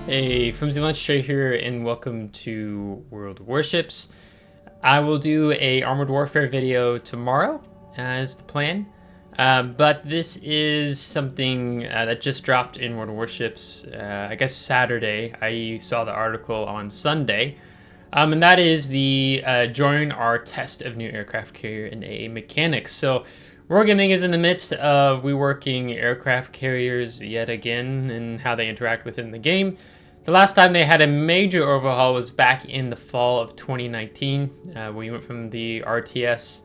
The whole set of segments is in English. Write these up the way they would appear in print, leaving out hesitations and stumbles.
Hey, FlimsyLunchTray here, and welcome to World Warships. I will do a Armored Warfare video tomorrow, as the plan. But this is something that just dropped in World Warships, I guess Saturday. I saw the article on Sunday. And that is the join our test of new aircraft carrier and AA mechanics. So Wargaming is in the midst of reworking aircraft carriers yet again and how they interact within the game. The last time they had a major overhaul was back in the fall of 2019. We went from the RTS,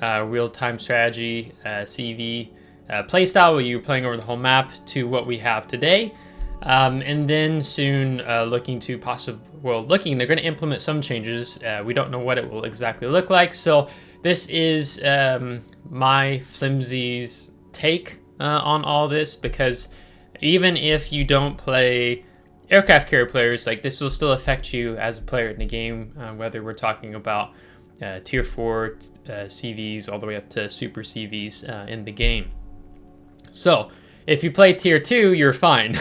real-time strategy, CV playstyle where you were playing over the whole map to what we have today. And then soon they're going to implement some changes. We don't know what it will exactly look like. So this is my Flimsy's take on all this, because even if you don't play aircraft carrier players, like, this will still affect you as a player in the game, whether we're talking about tier 4 CVs all the way up to super CVs in the game. So if you play tier 2, you're fine.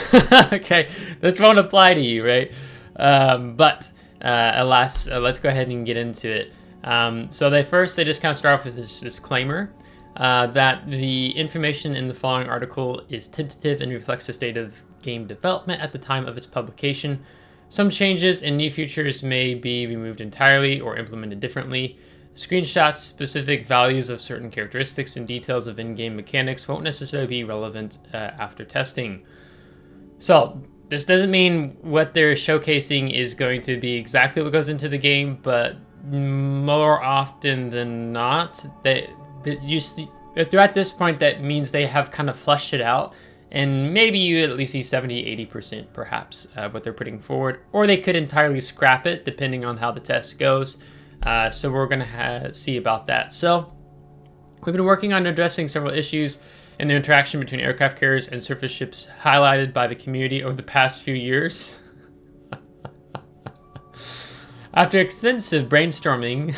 Okay, this won't apply to you, right? But alas, let's go ahead and get into it. So they just kind of start off with this disclaimer that the information in the following article is tentative and reflects the state of game development at the time of its publication. Some changes and new features may be removed entirely or implemented differently. Screenshots, specific values of certain characteristics, and details of in-game mechanics won't necessarily be relevant after testing. So this doesn't mean what they're showcasing is going to be exactly what goes into the game, but more often than not, if they're at this point, that means they have kind of fleshed it out, and maybe you at least see 70-80% perhaps what they're putting forward, or they could entirely scrap it depending on how the test goes. So we're going to see about that. So we've been working on addressing several issues in the interaction between aircraft carriers and surface ships highlighted by the community over the past few years. After extensive brainstorming,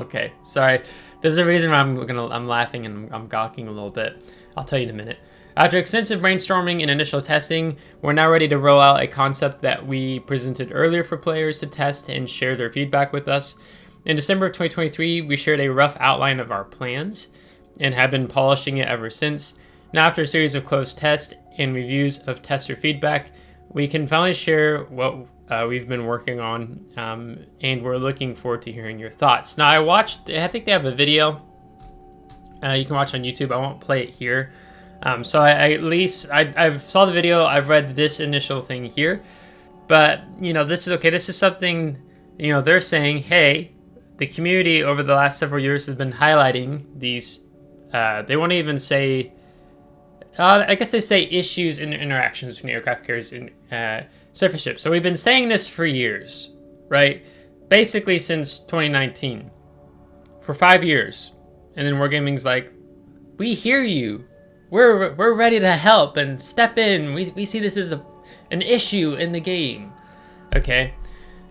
okay, sorry. There's a reason why I'm laughing and I'm gawking a little bit. I'll tell you in a minute. After extensive brainstorming and initial testing, we're now ready to roll out a concept that we presented earlier for players to test and share their feedback with us. In December of 2023, we shared a rough outline of our plans and have been polishing it ever since. Now, after a series of closed tests and reviews of tester feedback, we can finally share what we've been working on, and we're looking forward to hearing your thoughts. Now, I think they have a video you can watch on YouTube. I won't play it here. So I've saw the video, I've read this initial thing here, but, this is okay. This is something, they're saying, hey, the community over the last several years has been highlighting these, they won't even say, I guess they say issues in interactions between aircraft carriers and surface ships. So we've been saying this for years, right? Basically since 2019, for 5 years. And then Wargaming's like, we hear you. We're ready to help and step in. We see this as an issue in the game. Okay.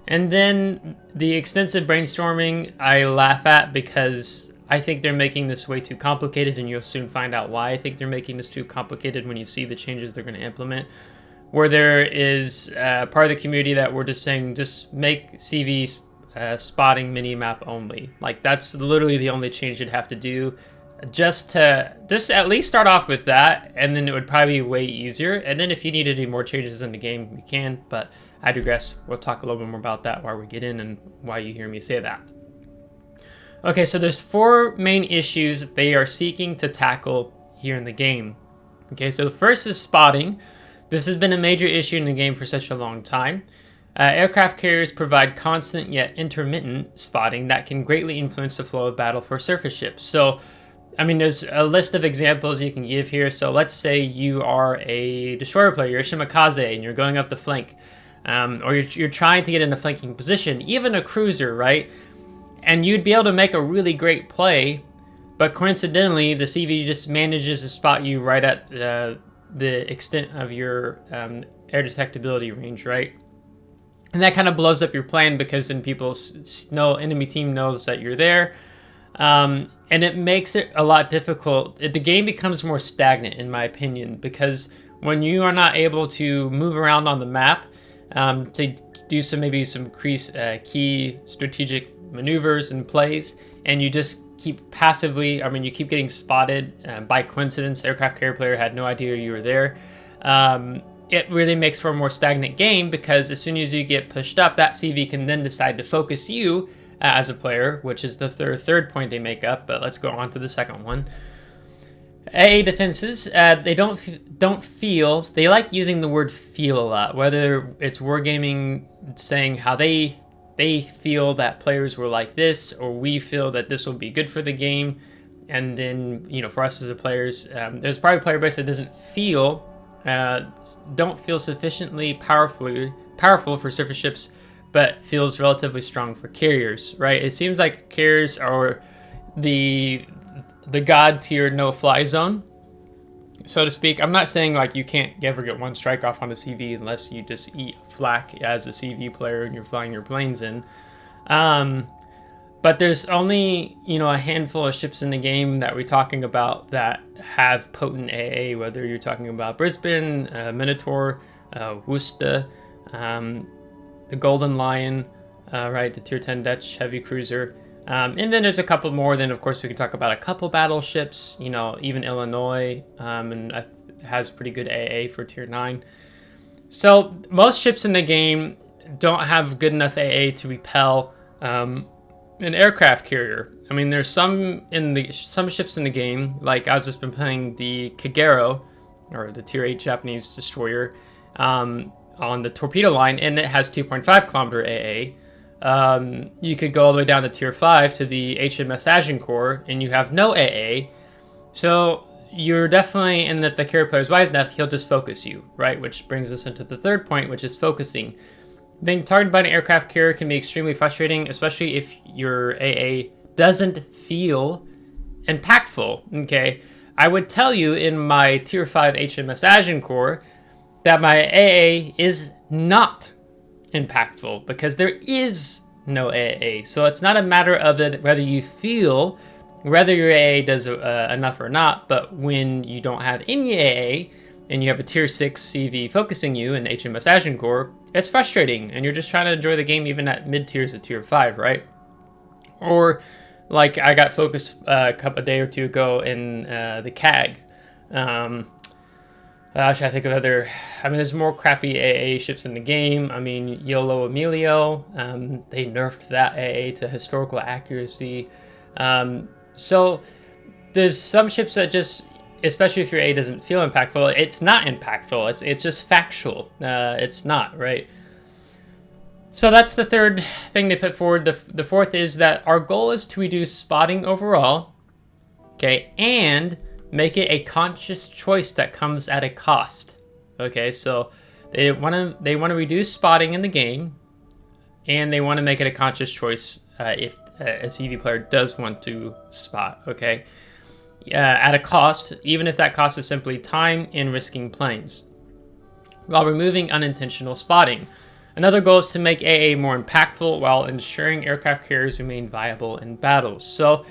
And then the extensive brainstorming I laugh at, because I think they're making this way too complicated, and you'll soon find out why I think they're making this too complicated when you see the changes they're going to implement. Where there is part of the community that we're just saying, just make CV spotting mini-map only. Like, that's literally the only change you'd have to do. Just at least start off with that, and then it would probably be way easier. And then if you need to do more changes in the game, you can, but I digress. We'll talk a little bit more about that while we get in and why you hear me say that. Okay, so there's 4 main issues they are seeking to tackle here in the game. Okay, so the first is spotting. This has been a major issue in the game for such a long time. Aircraft carriers provide constant yet intermittent spotting that can greatly influence the flow of battle for surface ships. So, I mean, there's a list of examples you can give here. So let's say you are a destroyer player, you're a Shimakaze, and you're going up the flank. Or you're trying to get in a flanking position, even a cruiser, right? And you'd be able to make a really great play, but coincidentally, the CV just manages to spot you right at the extent of your air detectability range, right? And that kind of blows up your plan, because then enemy team knows that you're there. And it makes it a lot difficult. The game becomes more stagnant, in my opinion, because when you are not able to move around on the map, to do maybe some key strategic maneuvers and plays, and you just keep passively, you keep getting spotted by coincidence. Aircraft carrier player had no idea you were there. It really makes for a more stagnant game, because as soon as you get pushed up, that CV can then decide to focus you as a player, which is the third point they make up. But let's go on to the second one. AA defenses, they don't feel, they like using the word feel a lot, whether it's Wargaming saying how they feel that players were like this, or we feel that this will be good for the game. And then, for us as players, there's probably a player base that don't feel sufficiently powerful for surface ships, but feels relatively strong for carriers, right? It seems like carriers are the god tier no-fly zone, so to speak. I'm not saying like you can't ever get one strike off on a CV unless you just eat flak as a CV player and you're flying your planes in. But there's only, a handful of ships in the game that we're talking about that have potent AA, whether you're talking about Brisbane, Minotaur, Worcester, the Golden Lion, right, the Tier 10 Dutch heavy cruiser. And then there's a couple more. Then, of course, we can talk about a couple battleships, even Illinois, and has pretty good AA for Tier 9. So most ships in the game don't have good enough AA to repel an aircraft carrier. There's some ships in the game, like I've just been playing the Kagero, or the Tier 8 Japanese destroyer, on the torpedo line, and it has 2.5 kilometer AA. You could go all the way down to Tier 5 to the HMS Agincourt, and you have no AA. So you're definitely, and if the carrier player is wise enough, he'll just focus you, right? Which brings us into the third point, which is focusing. Being targeted by an aircraft carrier can be extremely frustrating, especially if your AA doesn't feel impactful, okay? I would tell you in my Tier 5 HMS Agincourt that my AA is not impactful, because there is no AA. So it's not a matter of it whether you feel whether your AA does enough or not, but when you don't have any AA and you have a Tier 6 CV focusing you in HMS Agincourt, it's frustrating, and you're just trying to enjoy the game even at mid-tiers of Tier 5, right? Or like I got focused a day or two ago in the CAG. I think of other, there's more crappy AA ships in the game. YOLO Emilio, they nerfed that AA to historical accuracy. So there's some ships that just, especially if your AA doesn't feel impactful, it's not impactful. It's just factual. It's not, right? So that's the third thing they put forward. The fourth is that our goal is to reduce spotting overall, okay, and make it a conscious choice that comes at a cost. Okay, so they want to reduce spotting in the game, and they want to make it a conscious choice if a CV player does want to spot. Okay, at a cost, even if that cost is simply time and risking planes, while removing unintentional spotting. Another goal is to make AA more impactful while ensuring aircraft carriers remain viable in battles. So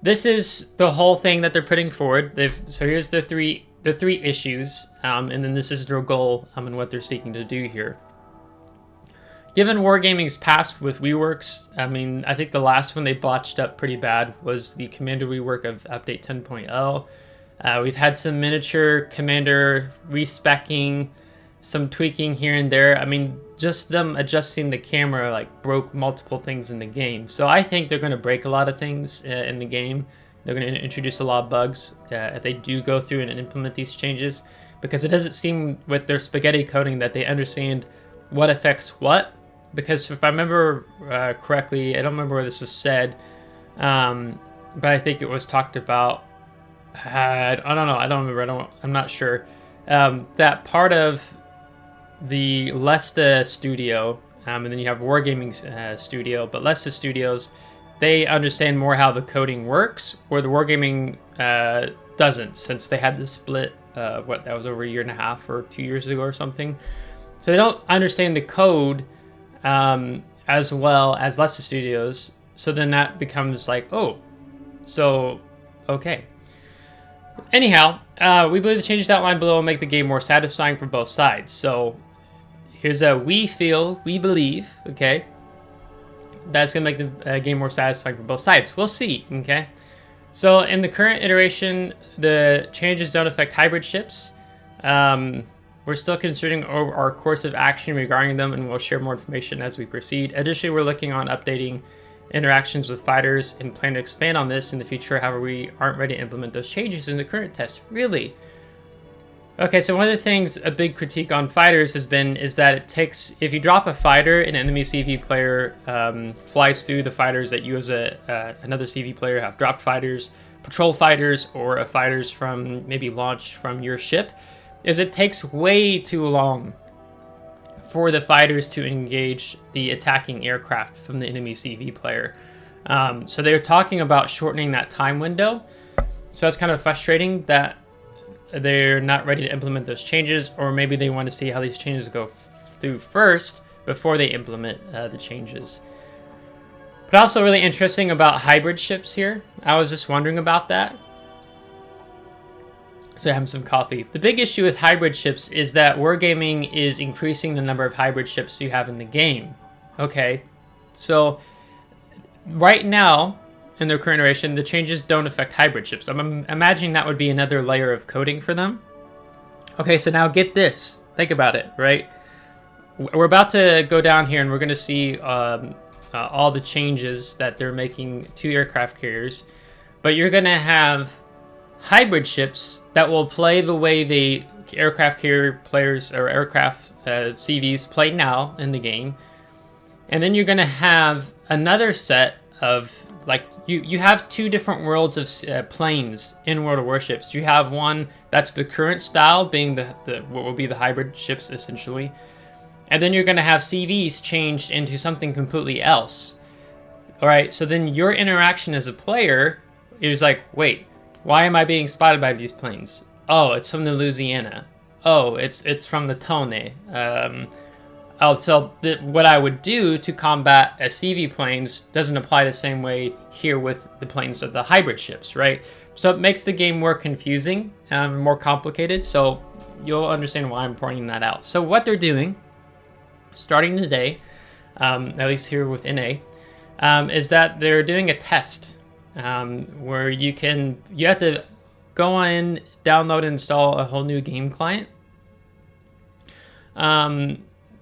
this is the whole thing that they're putting forward. So here's the three issues, and then this is their goal and what they're seeking to do here. Given Wargaming's past with reworks, I think the last one they botched up pretty bad was the Commander rework of Update 10.0. We've had some miniature Commander respecking, some tweaking here and there. Just them adjusting the camera broke multiple things in the game. So I think they're going to break a lot of things in the game. They're going to introduce a lot of bugs if they do go through and implement these changes, because it doesn't seem with their spaghetti coding that they understand what affects what. Because if I remember correctly, I don't remember where this was said, but I think it was talked about. I don't know. I don't remember. I'm not sure. That part of the Lesta studio, and then you have Wargaming studio, but Lesta studios, they understand more how the coding works, where the Wargaming doesn't, since they had the split, that was over a year and a half or 2 years ago or something. So they don't understand the code as well as Lesta studios. So then that becomes okay. Anyhow, we believe the changes outlined below will make the game more satisfying for both sides. So here's a we believe, okay? That's gonna make the game more satisfying for both sides. We'll see, okay? So in the current iteration, the changes don't affect hybrid ships. We're still considering our course of action regarding them, and we'll share more information as we proceed. Additionally, we're looking on updating interactions with fighters and plan to expand on this in the future. However, we aren't ready to implement those changes in the current test. Really? Okay, so one of the things, a big critique on fighters has been, is that it takes, if you drop a fighter, an enemy CV player flies through the fighters that you as another CV player have dropped fighters, patrol fighters, or fighters from maybe launched from your ship, is it takes way too long for the fighters to engage the attacking aircraft from the enemy CV player. So they're talking about shortening that time window. So that's kind of frustrating that they're not ready to implement those changes, or maybe they want to see how these changes go through first before they implement the changes. But also really interesting about hybrid ships here. I was just wondering about that. So having some coffee. The big issue with hybrid ships is that wargaming is increasing the number of hybrid ships you have in the game. Okay, so right now, in their current iteration, the changes don't affect hybrid ships. I'm imagining that would be another layer of coding for them. Okay, so now get this. Think about it, right? We're about to go down here and we're going to see all the changes that they're making to aircraft carriers. But you're going to have hybrid ships that will play the way the aircraft carrier players or aircraft CVs play now in the game. And then you're going to have another set of, like, you have two different worlds of planes in World of Warships. You have one that's the current style, being the what will be the hybrid ships essentially. And then you're going to have CVs changed into something completely else. All right, so then your interaction as a player is like, wait, why am I being spotted by these planes? Oh, it's from the Louisiana. Oh, it's from the Tone. So what I would do to combat a CV planes doesn't apply the same way here with the planes of the hybrid ships, right? So it makes the game more confusing, more complicated. So you'll understand why I'm pointing that out. So what they're doing, starting today, at least here with NA, is that they're doing a test where you have to go in, download and install a whole new game client.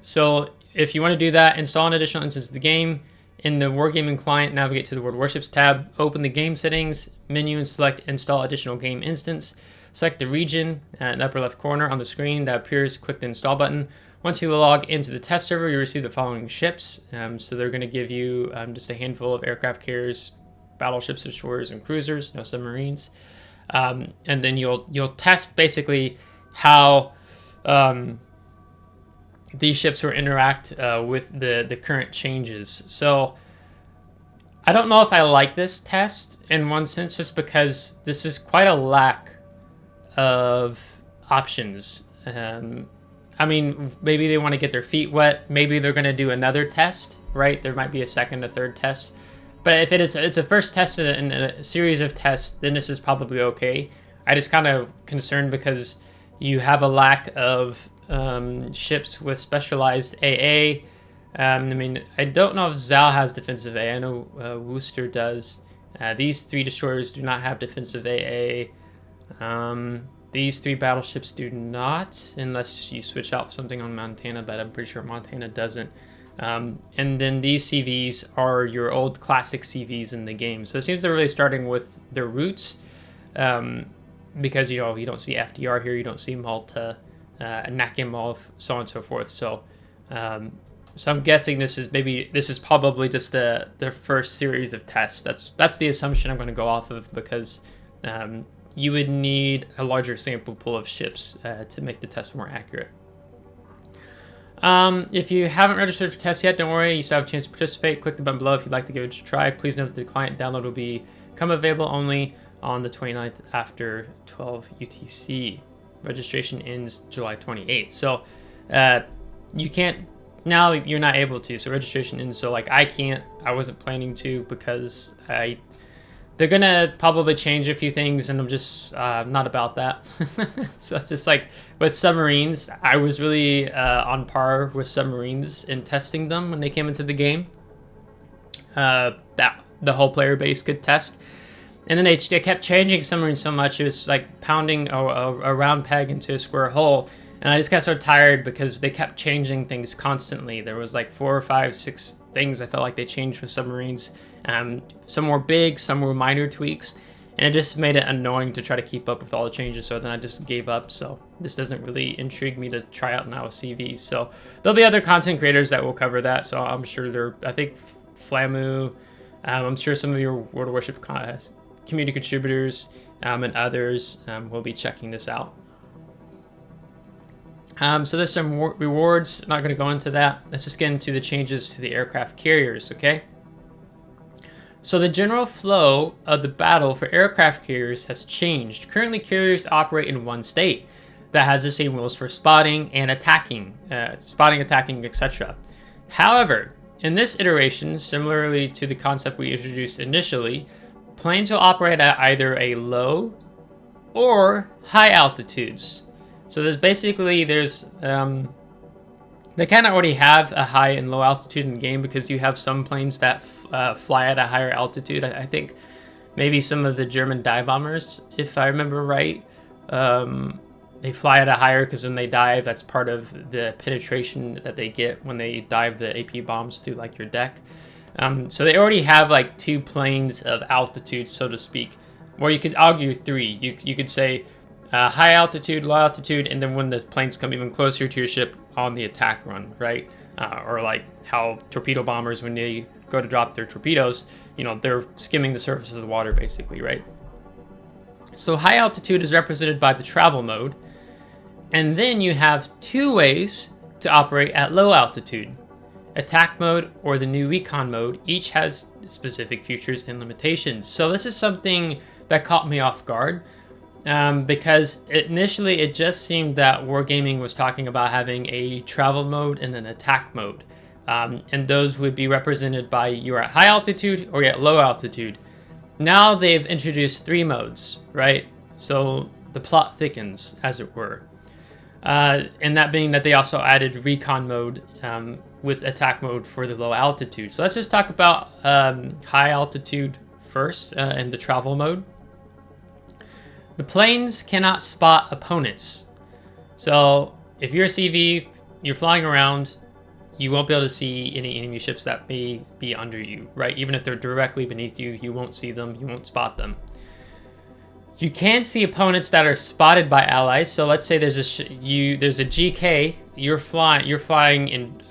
So if you want to do that, install an additional instance of the game. In the Wargaming client, navigate to the World Warships tab, open the game settings menu and select install additional game instance. Select the region in the upper left corner on the screen that appears, click the install button. Once you log into the test server, you receive the following ships. So they're going to give you just a handful of aircraft carriers, battleships, destroyers, and cruisers, no submarines. And then you'll test basically how these ships will interact with the current changes. So I don't know if I like this test in one sense, just because this is quite a lack of options. I mean, maybe they want to get their feet wet. Maybe they're going to do another test, right? There might be a second, a third test. But if it's a first test in a series of tests, then this is probably okay. I just kind of concerned because you have a lack of ships with specialized AA. I mean, I don't know if Zal has defensive AA. I know Worcester does. These three destroyers do not have defensive AA. These three battleships do not, unless you switch out something on Montana, but I'm pretty sure Montana doesn't. And then these CVs are your old classic CVs in the game. So it seems they're really starting with their roots, because you don't see FDR here, you don't see Malta, Nakimov, so on and so forth. So I'm guessing this is probably just their first series of tests. That's the assumption I'm going to go off of, because you would need a larger sample pool of ships to make the test more accurate. If you haven't registered for tests yet, don't worry, you still have a chance to participate. Click the button below if you'd like to give it a try. Please note that the client download will become available only on the 29th after 12 UTC. Registration ends July 28th. So you can't, now you're not able to, so registration ends. So like I wasn't planning to, because They're gonna probably change a few things, and I'm just not about that. So it's just like with submarines, I was really on par with submarines in testing them when they came into the game. That the whole player base could test. And then they kept changing submarines so much, it was like pounding a round peg into a square hole. And I just got so tired because they kept changing things constantly. There was like 4 or 5, 6 things I felt like they changed with submarines. Some were big, some were minor tweaks. And it just made it annoying to try to keep up with all the changes. So then I just gave up. So this doesn't really intrigue me to try out now with CVs. So there'll be other content creators that will cover that. So I'm sure I think Flamu, I'm sure some of your World of Warship community contributors and others will be checking this out. So there's some rewards. I'm not going to go into that. Let's just get into the changes to the aircraft carriers, okay? So the general flow of the battle for aircraft carriers has changed. Currently, carriers operate in one state that has the same rules for spotting and attacking, attacking, etc. However, in this iteration, similarly to the concept we introduced initially, planes will operate at either a low or high altitudes. So there's they kind of already have a high and low altitude in the game because you have some planes that fly at a higher altitude. I think maybe some of the German dive bombers, if I remember right, they fly at a higher because when they dive, that's part of the penetration that they get when they dive the AP bombs through like your deck. So they already have like 2 planes of altitude, so to speak, or you could argue 3. You could say high altitude, low altitude, and then when the planes come even closer to your ship on the attack run, right? Or like how torpedo bombers, when they go to drop their torpedoes, you know, they're skimming the surface of the water basically, right? So high altitude is represented by the travel mode, and then you have 2 ways to operate at low altitude. Attack mode or the new Recon mode, each has specific features and limitations. So this is something that caught me off guard. Because initially it just seemed that Wargaming was talking about having a travel mode and an attack mode. And those would be represented by you're at high altitude or you're at low altitude. Now they've introduced 3 modes, right? So the plot thickens, as it were. And that being that they also added Recon mode with attack mode for the low altitude. So let's just talk about high altitude first and the travel mode. The planes cannot spot opponents. So if you're a CV, you're flying around, you won't be able to see any enemy ships that may be under you, right? Even if they're directly beneath you, you won't see them, you won't spot them. You can see opponents that are spotted by allies. So let's say there's a GK, you're flying in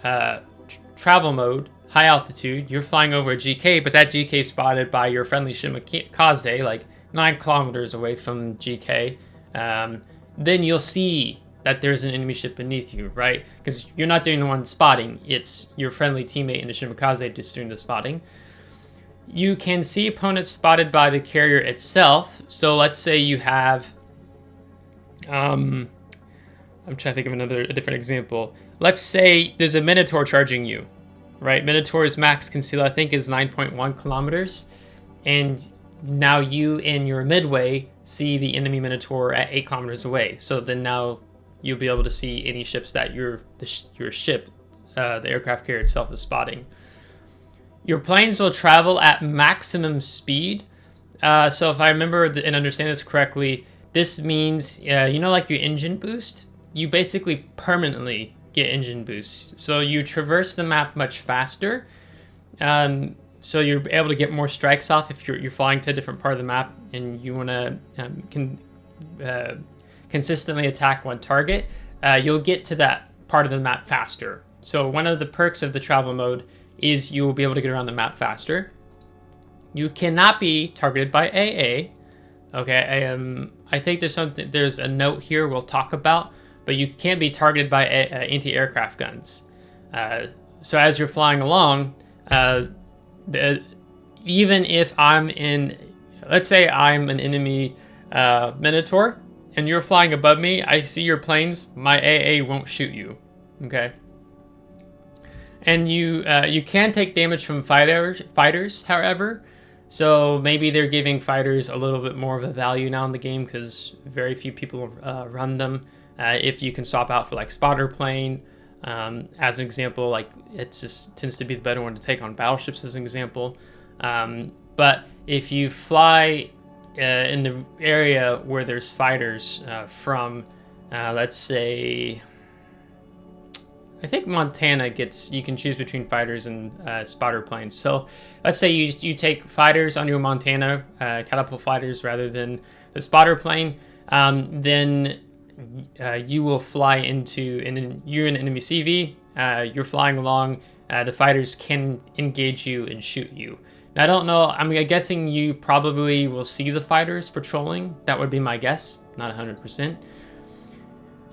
travel mode, high altitude, you're flying over a GK, but that GK is spotted by your friendly Shimakaze, like 9 kilometers away from GK, then you'll see that there's an enemy ship beneath you, right? Because you're not doing the one spotting, it's your friendly teammate in the Shimakaze just doing the spotting. You can see opponents spotted by the carrier itself. So let's say you have, I'm trying to think of a different example. Let's say there's a Minotaur charging you, right? Minotaur's max conceal, I think, is 9.1 kilometers. And now you in your midway see the enemy Minotaur at 8 kilometers away. So then now you'll be able to see any ships that your ship, the aircraft carrier itself, is spotting. Your planes will travel at maximum speed. So if I remember and understand this correctly, this means, you know, like your engine boost, you basically permanently get engine boost. So you traverse the map much faster. So you're able to get more strikes off if you're flying to a different part of the map and you want to consistently attack one target. You'll get to that part of the map faster. So one of the perks of the travel mode is you will be able to get around the map faster. You cannot be targeted by AA. Okay, I think there's a note here we'll talk about, but you can't be targeted by anti-aircraft guns. So as you're flying along, even if I'm in, let's say I'm an enemy Minotaur, and you're flying above me, I see your planes, my AA won't shoot you, okay? And you can take damage from fighters, however. So maybe they're giving fighters a little bit more of a value now in the game because very few people run them. If you can swap out for like spotter plane, as an example, like it just tends to be the better one to take on battleships as an example. But if you fly in the area where there's fighters from, let's say, I think Montana you can choose between fighters and spotter planes. So let's say you take fighters on your Montana, catapult fighters rather than the spotter plane, then you will fly into, you're in enemy CV, you're flying along, the fighters can engage you and shoot you. Now, I don't know, I'm guessing you probably will see the fighters patrolling. That would be my guess, not 100%.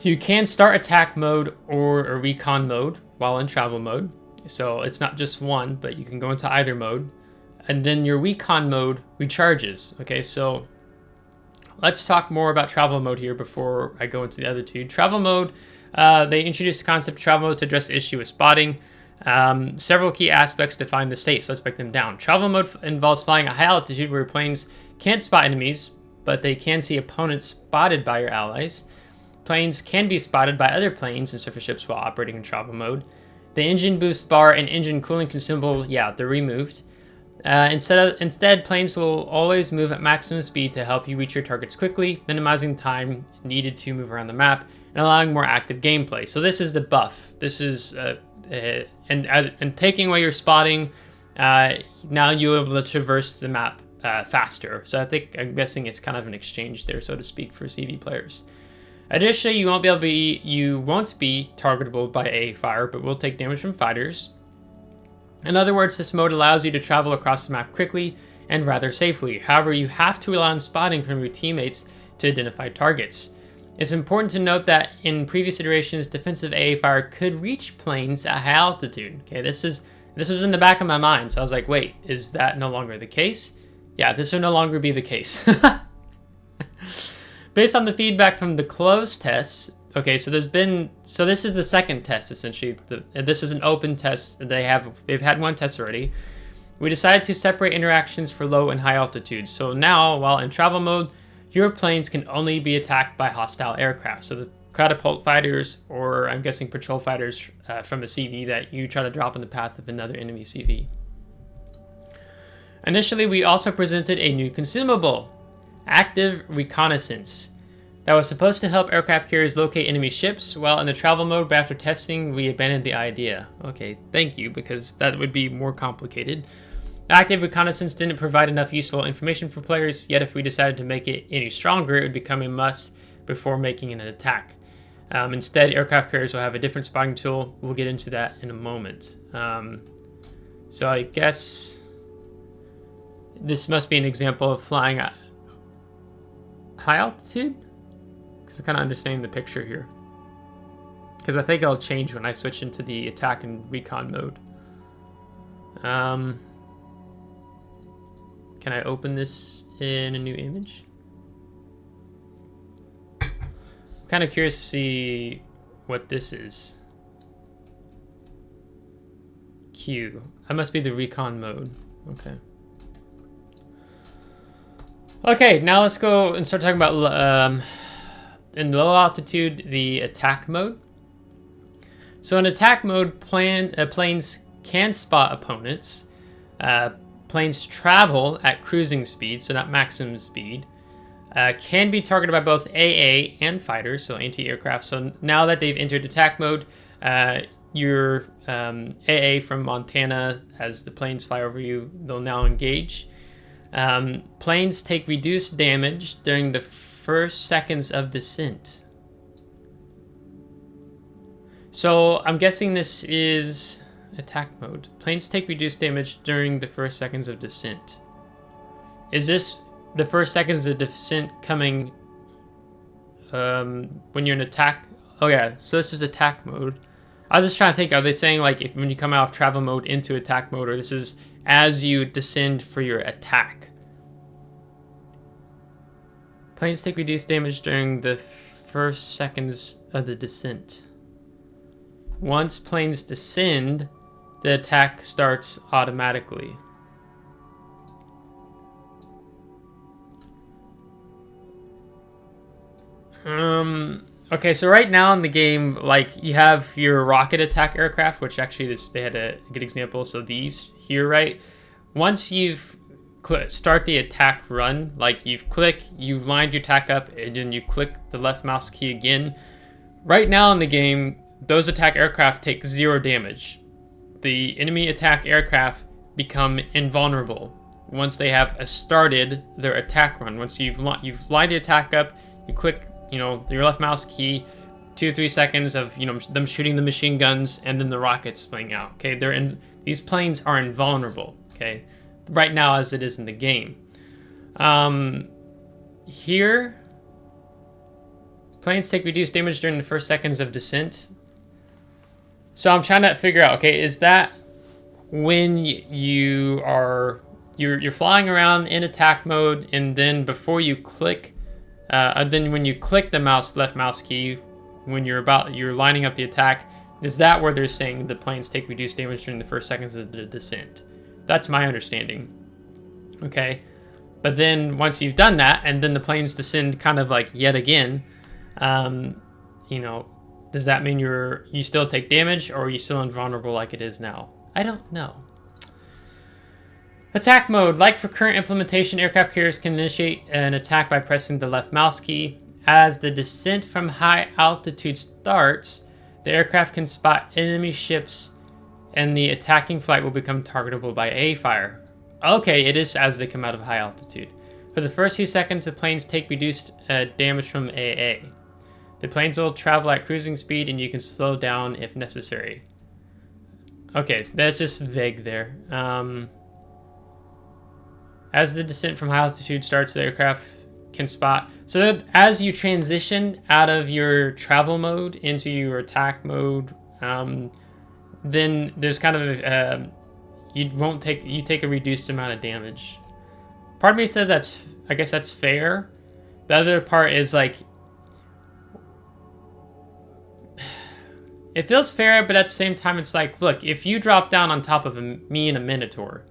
You can start attack mode or a recon mode while in travel mode. So it's not just one, but you can go into either mode. And then your recon mode recharges. Okay, so let's talk more about travel mode here before I go into the other two. Travel mode, they introduced the concept of travel mode to address the issue with spotting. Several key aspects define the state, so let's break them down. Travel mode involves flying at high altitude where planes can't spot enemies, but they can see opponents spotted by your allies. Planes can be spotted by other planes and surface ships while operating in travel mode. The engine boost bar and engine cooling consumable, yeah, they're removed. Instead, planes will always move at maximum speed to help you reach your targets quickly, minimizing time needed to move around the map and allowing more active gameplay. So this is the buff. This is and taking away your spotting. Now you're able to traverse the map faster. So I'm guessing it's kind of an exchange there, so to speak, for CV players. Additionally, you won't be targetable by AA fire, but will take damage from fighters. In other words, this mode allows you to travel across the map quickly and rather safely. However, you have to rely on spotting from your teammates to identify targets. It's important to note that in previous iterations, defensive AA fire could reach planes at high altitude. Okay, this was in the back of my mind, so I was like, wait, is that no longer the case? Yeah, this will no longer be the case. Based on the feedback from the closed tests, okay, so this is the second test essentially. This is an open test. They've had one test already. We decided to separate interactions for low and high altitudes. So now, while in travel mode, your planes can only be attacked by hostile aircraft. So the catapult fighters, or I'm guessing patrol fighters from a CV that you try to drop in the path of another enemy CV. Initially, we also presented a new consumable, Active Reconnaissance, that was supposed to help aircraft carriers locate enemy ships. While in the travel mode, but after testing, we abandoned the idea. Okay, thank you, because that would be more complicated. Active Reconnaissance didn't provide enough useful information for players, yet if we decided to make it any stronger, it would become a must before making an attack. Instead, aircraft carriers will have a different spotting tool. We'll get into that in a moment. So I guess this must be an example of flying at high altitude? Because I kind of understand the picture here. Because I think it'll change when I switch into the attack and recon mode. Can I open this in a new image? I'm kind of curious to see what this is. Q. That must be the recon mode. Okay. Okay, now let's go and start talking about in low altitude, the attack mode. So in attack mode, planes can spot opponents. Planes travel at cruising speed, so not maximum speed. Can be targeted by both AA and fighters, so anti-aircraft. So now that they've entered attack mode, your AA from Montana, as the planes fly over you, they'll now engage. Planes take reduced damage during the first seconds of descent. So I'm guessing this is attack mode. Planes take reduced damage during the first seconds of descent. Is this the first seconds of descent coming when you're in attack? Oh yeah, so this is attack mode. I was just trying to think, are they saying like if when you come out of travel mode into attack mode, or this is as you descend for your attack? Planes take reduced damage during the first seconds of the descent. Once planes descend, the attack starts automatically. Okay, so right now in the game, like, you have your rocket attack aircraft, which actually they had a good example. So these here, right? Once you've start the attack run, like you've lined your attack up, and then you click the left mouse key again. Right now in the game, those attack aircraft take 0 damage. The enemy attack aircraft become invulnerable once they have started their attack run. Once you've lined the attack up, you click, your left mouse key, 2 or 3 seconds of them shooting the machine guns, and then the rockets playing out. Okay, these planes are invulnerable. Okay, right now as it is in the game. Here, planes take reduced damage during the first seconds of descent. So I'm trying to figure out. Okay, is that when you're flying around in attack mode, and then before you click, then when you click the left mouse key, when you're lining up the attack, is that where they're saying the planes take reduced damage during the first seconds of the descent? That's my understanding. Okay, but then once you've done that, and then the planes descend kind of like yet again, does that mean you still take damage, or are you still invulnerable like it is now? I don't know. Attack mode. Like for current implementation, aircraft carriers can initiate an attack by pressing the left mouse key. As the descent from high altitude starts, the aircraft can spot enemy ships, and the attacking flight will become targetable by AA fire. Okay, it is as they come out of high altitude. For the first few seconds, the planes take reduced damage from AA. The planes will travel at cruising speed, and you can slow down if necessary. Okay, so that's just vague there. As the descent from high altitude starts, the aircraft can spot. So as you transition out of your travel mode into your attack mode, then there's kind of you take a reduced amount of damage. Part of me says I guess that's fair. The other part is like, it feels fair, but at the same time, it's like, look, if you drop down on top of me and a Minotaur,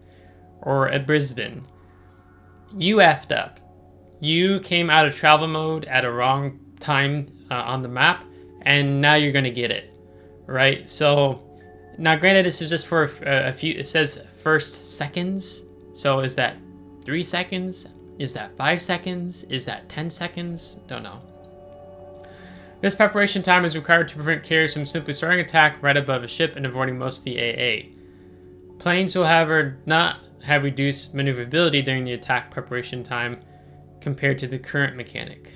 or a Brisbane, you effed up. You came out of travel mode at a wrong time on the map, and now you're gonna get it, right? So now, granted, this is just for a few. It says first seconds. So is that 3 seconds? Is that 5 seconds? Is that 10 seconds? Don't know. This preparation time is required to prevent carriers from simply starting attack right above a ship and avoiding most of the AA. Planes will, however, not have reduced maneuverability during the attack preparation time compared to the current mechanic,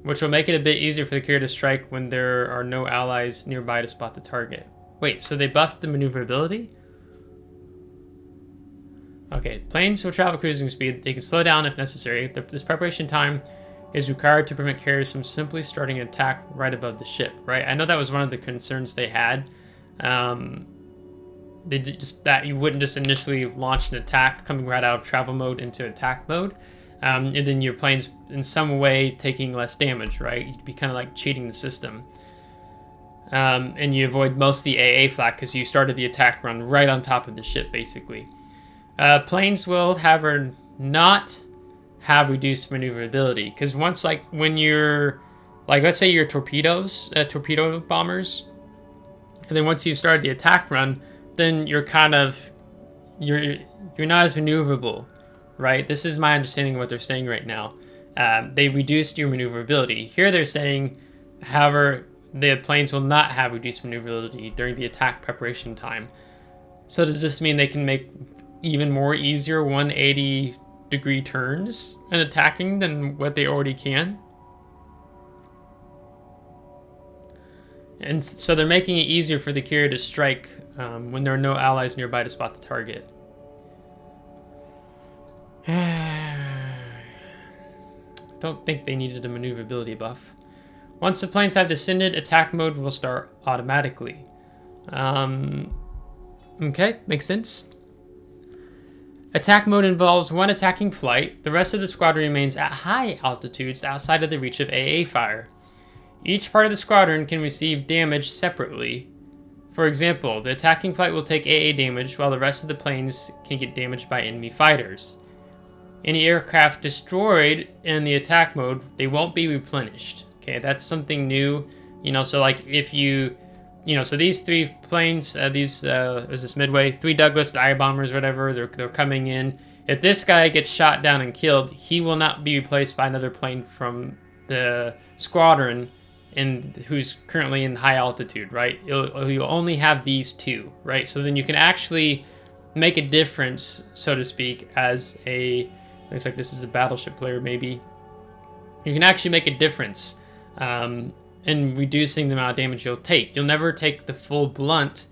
which will make it a bit easier for the carrier to strike when there are no allies nearby to spot the target. Wait, so they buffed the maneuverability? Okay, planes will travel cruising speed. They can slow down if necessary. This preparation time is required to prevent carriers from simply starting an attack right above the ship, right? I know that was one of the concerns they had. They just that you wouldn't just initially launch an attack coming right out of travel mode into attack mode, and then your plane's in some way taking less damage, right? You'd be kind of like cheating the system, and you avoid most of the AA flak because you started the attack run right on top of the ship, basically. Planes will, however, not have reduced maneuverability, because once, like, when you're, like, let's say you're torpedo bombers, and then once you've started the attack run, then you're kind of, you're not as maneuverable, right? This is my understanding of what they're saying right now. They've reduced your maneuverability. Here they're saying, however, the planes will not have reduced maneuverability during the attack preparation time. So does this mean they can make even more easier 180-degree turns in attacking than what they already can? And so they're making it easier for the carrier to strike when there are no allies nearby to spot the target. Don't think they needed a maneuverability buff. Once the planes have descended, attack mode will start automatically. Okay, makes sense. Attack mode involves one attacking flight. The rest of the squadron remains at high altitudes outside of the reach of AA fire. Each part of the squadron can receive damage separately. For example, the attacking flight will take AA damage while the rest of the planes can get damaged by enemy fighters. Any aircraft destroyed in the attack mode, they won't be replenished. Okay, that's something new. You know, so like if you, so these 3 planes, is this Midway, 3 Douglas dive bombers, whatever, they're coming in. If this guy gets shot down and killed, he will not be replaced by another plane from the squadron who's currently in high altitude, right? You'll only have these 2, right? So then you can actually make a difference, so to speak, as a, looks like this is a battleship player maybe. You can actually make a difference in reducing the amount of damage you'll take. You'll never take the full blunt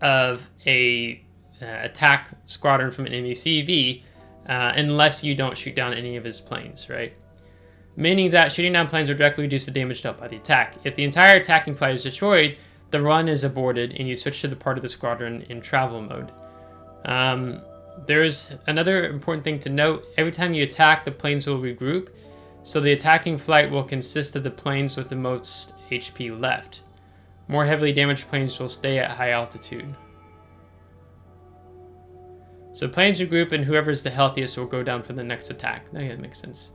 of a attack squadron from an enemy CV unless you don't shoot down any of his planes, right? Meaning that shooting down planes will directly reduce the damage dealt by the attack. If the entire attacking flight is destroyed, the run is aborted and you switch to the part of the squadron in travel mode. There's another important thing to note. Every time you attack, the planes will regroup, so the attacking flight will consist of the planes with the most HP left. More heavily damaged planes will stay at high altitude. So planes regroup and whoever's the healthiest will go down for the next attack. That makes sense.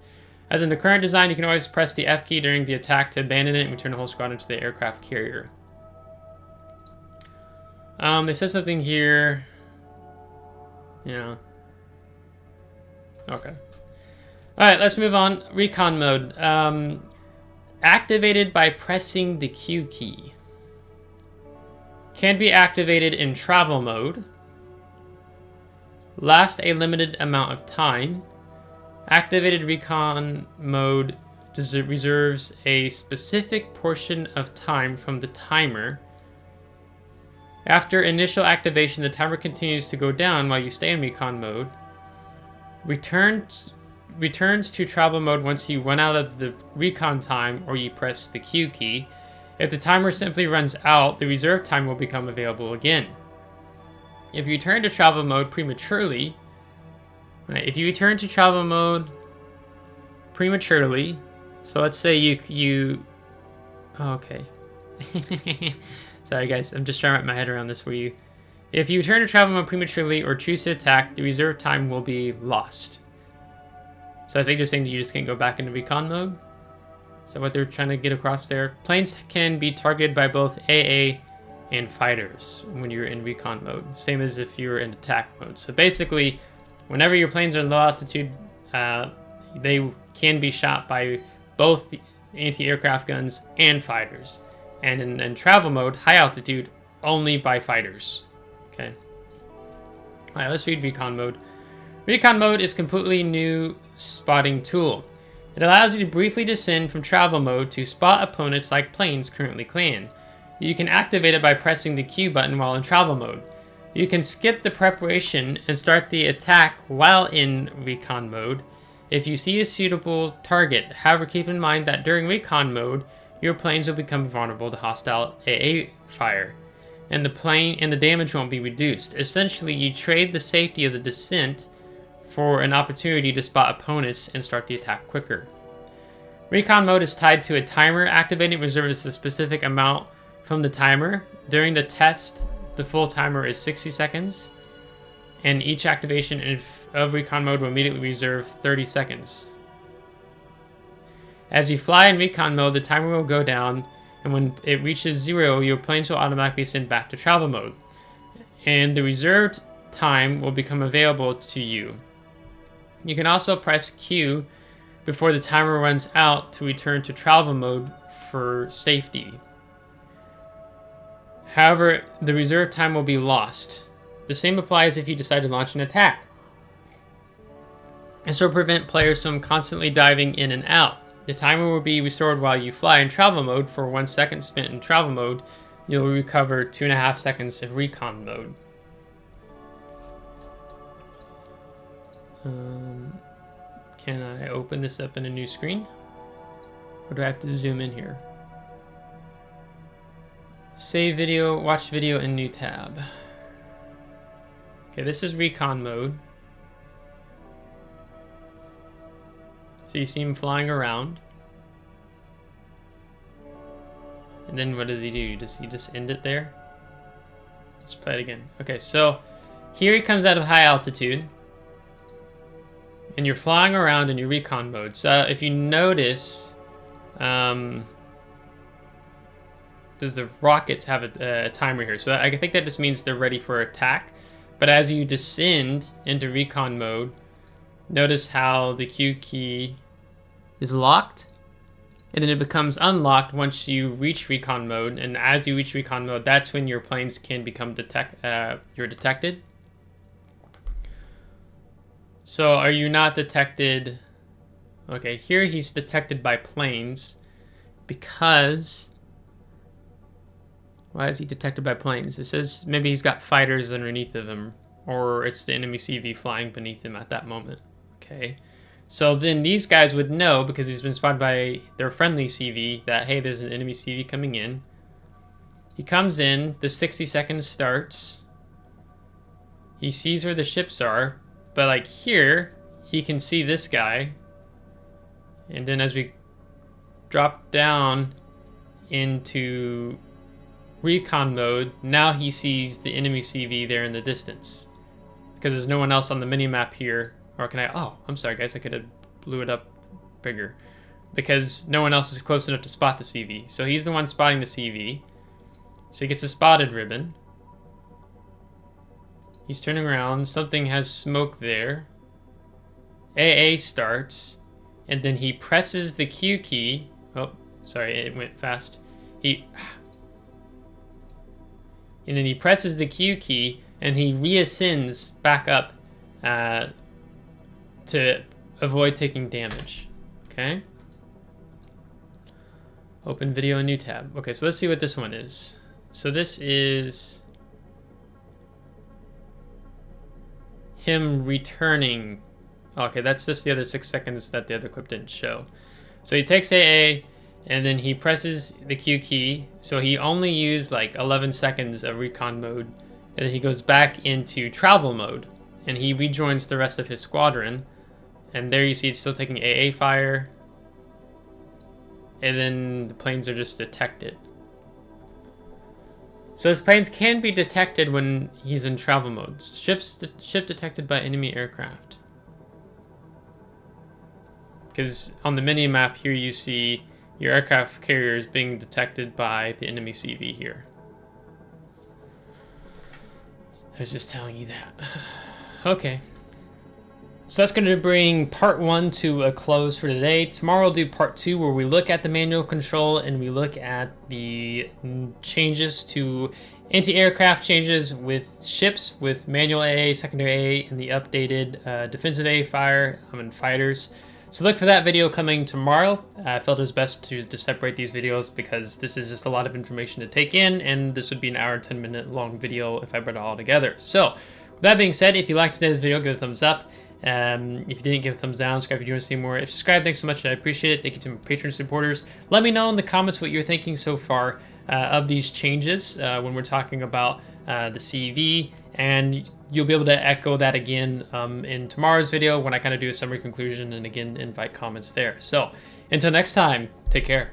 As in the current design, you can always press the F key during the attack to abandon it and return the whole squadron to the aircraft carrier. They said something here. Yeah. Okay. Alright, let's move on. Recon mode. Activated by pressing the Q key. Can be activated in travel mode. Last a limited amount of time. Activated recon mode reserves a specific portion of time from the timer. After initial activation, the timer continues to go down while you stay in recon mode. Returns to travel mode once you run out of the recon time or you press the Q key. If the timer simply runs out, the reserve time will become available again. If you return to travel mode prematurely, if you return to travel mode prematurely, so let's say okay. Sorry guys, I'm just trying to wrap my head around this for you. If you return to travel mode prematurely or choose to attack, the reserve time will be lost. So I think they're saying that you just can't go back into recon mode. Is that what they're trying to get across there? Planes can be targeted by both AA and fighters when you're in recon mode. Same as if you're in attack mode. So basically, whenever your planes are in low altitude, they can be shot by both anti-aircraft guns and fighters. And in travel mode, high altitude, only by fighters. Okay. Alright, let's read recon mode. Recon mode is a completely new spotting tool. It allows you to briefly descend from travel mode to spot opponents like planes currently canned. You can activate it by pressing the Q button while in travel mode. You can skip the preparation and start the attack while in recon mode if you see a suitable target. However, keep in mind that during recon mode, your planes will become vulnerable to hostile AA fire, and the damage won't be reduced. Essentially, you trade the safety of the descent for an opportunity to spot opponents and start the attack quicker. Recon mode is tied to a timer. Activating reserves a specific amount from the timer. During the test, the full timer is 60 seconds, and each activation of recon mode will immediately reserve 30 seconds. As you fly in recon mode, the timer will go down, and when it reaches 0, your planes will automatically send back to travel mode, and the reserved time will become available to you. You can also press Q before the timer runs out to return to travel mode for safety. However, the reserve time will be lost. The same applies if you decide to launch an attack. This will prevent players from constantly diving in and out. The timer will be restored while you fly in travel mode. For 1 second spent in travel mode, you'll recover 2.5 seconds of recon mode. Can I open this up in a new screen? Or do I have to zoom in here? Save video, watch video in new tab. Okay, this is recon mode. So you see him flying around. And then what does he do? You just end it there? Let's play it again. Okay, so here he comes out of high altitude. and you're flying around in your recon mode. So if you notice, does the rockets have a timer here? So I think that just means they're ready for attack. But as you descend into recon mode, notice how the Q key is locked, and then it becomes unlocked once you reach recon mode. And as you reach recon mode, that's when your planes can become you're detected. So are you not detected? Okay, here he's detected by planes because... Why is he detected by planes? It says maybe he's got fighters underneath of him, or it's the enemy CV flying beneath him at that moment. Okay, so then these guys would know, because he's been spotted by their friendly CV, that hey, there's an enemy CV coming in. He comes in, the 60 seconds starts. He sees where the ships are, but like here, he can see this guy. And then as we drop down into recon mode, now he sees the enemy CV there in the distance, because there's no one else on the mini-map here. Or can I... Oh, I'm sorry guys, I could have blew it up bigger, because no one else is close enough to spot the CV. So he's the one spotting the CV, so he gets a spotted ribbon. He's turning around, something has smoke there. AA starts, and then he presses the Q key. Oh, sorry, it went fast. And then he presses the Q key, and he reascends back up to avoid taking damage. Okay. Open video, new tab. Okay, so let's see what this one is. So this is him returning. Okay, that's just the other 6 seconds that the other clip didn't show. So he takes AA, and then he presses the Q key. So he only used like 11 seconds of recon mode. And then he goes back into travel mode. And he rejoins the rest of his squadron. And there you see it's still taking AA fire. And then the planes are just detected. So his planes can be detected when he's in travel mode. Ship detected by enemy aircraft. Because on the mini-map here you see your aircraft carriers being detected by the enemy CV here. So it's just telling you that. Okay. So that's going to bring part 1 to a close for today. Tomorrow we'll do part 2, where we look at the manual control and we look at the changes to anti-aircraft changes with ships, with manual AA, secondary AA, and the updated defensive AA fire and fighters. So look for that video coming tomorrow. I felt it was best to separate these videos because this is just a lot of information to take in, and this would be an hour and 10-minute long video if I brought it all together. So with that being said, if you liked today's video, give it a thumbs up. If you didn't, give a thumbs down. Subscribe if you want to see more. If you subscribe, thanks so much. I appreciate it. Thank you to my Patreon supporters. Let me know in the comments what you're thinking so far of these changes when we're talking about the CV, and you'll be able to echo that again in tomorrow's video when I kind of do a summary conclusion and again invite comments there. So until next time, take care.